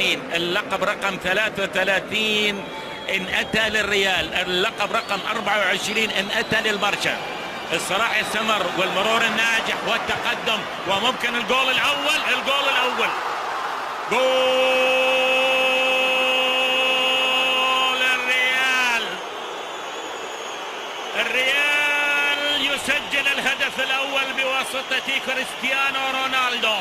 83 اللقب رقم 33 إن أتى للريال، اللقب رقم 24 إن أتى للبرشا. الصراع يستمر والمرور الناجح والتقدم وممكن الجول الأول. جول الريال يسجل الهدف الأول بواسطة كريستيانو رونالدو.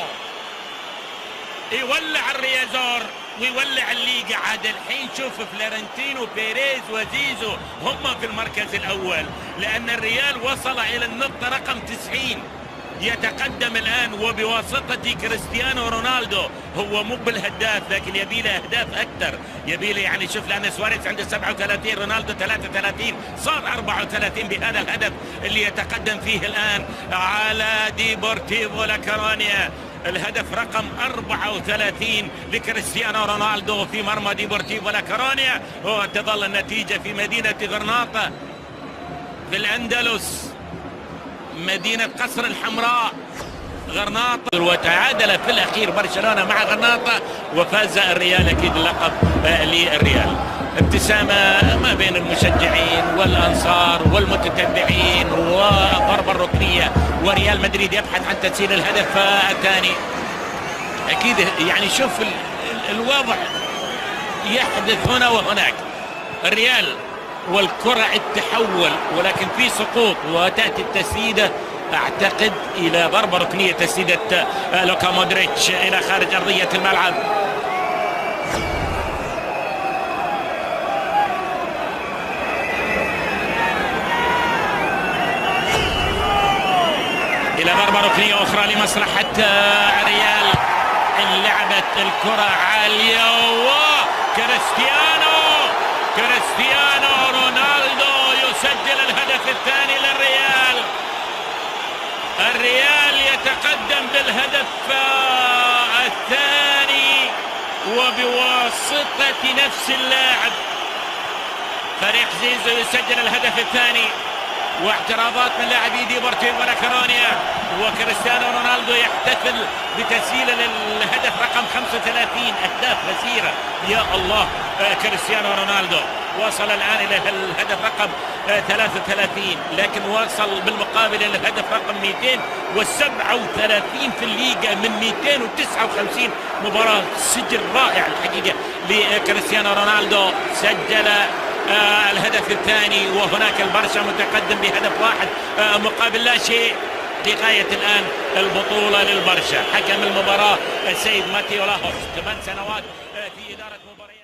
يولع الريازور ويولع الليغا. عاد الحين شوف فلورنتينو بيريز وزيزو هم في المركز الأول، لأن الريال وصل إلى النقطة رقم 90، يتقدم الآن وبواسطة كريستيانو رونالدو. هو مو بالهداف لكن يبي له أهداف أكثر، يبي له يعني شوف، لأن سواريز عنده 37 رونالدو 33 صار 34 بهذا الهدف اللي يتقدم فيه الآن على ديبورتيفو لا كورونيا. الهدف رقم 34 لكريستيانو رونالدو في مرمى ديبورتيفو لا كورونيا، وتظل النتيجة في مدينة غرناطة في الأندلس، مدينة قصر الحمراء غرناطة. وتعادل في الأخير برشلونة مع غرناطة وفاز الريال أكيد اللقب للريال. ابتسامة ما بين المشجعين والأنصار والمتتبعين وضربة الركنية، وريال مدريد يبحث عن تسجيل الهدف الثاني. أكيد يعني شوف الوضع يحدث هنا وهناك. الريال والكرة تتحول ولكن في سقوط وتأتي التسديدة أعتقد إلى ضربة ركنية، تسديدة لوكا مودريتش إلى خارج أرضية الملعب. إلى ضربة ركنية أخرى لمصلحة الريال. لعبت الكرة عالية كريستيانو رونالدو يسجل الهدف الثاني للريال. الريال يتقدم بالهدف الثاني وبواسطة نفس اللاعب. فريق زيزو يسجل الهدف الثاني، واعتراضات من لاعبي ديبورتيفو لا كورونيا، وكريستيانو رونالدو يحتفل بتسجيل الهدف رقم 35. أهداف كثيرة يا الله. كريستيانو رونالدو وصل الآن إلى الهدف رقم 33، لكن وصل بالمقابل إلى الهدف رقم 237 في الليغا من 259 مباراة. سجل رائع الحقيقة لكريستيانو رونالدو. سجل الهدف الثاني وهناك البرشا متقدم بهدف واحد مقابل لا شيء. لغاية الآن البطولة للبرشا. حكم المباراة السيد ماتيو لاهوس، 8 سنوات في إدارة مباريات.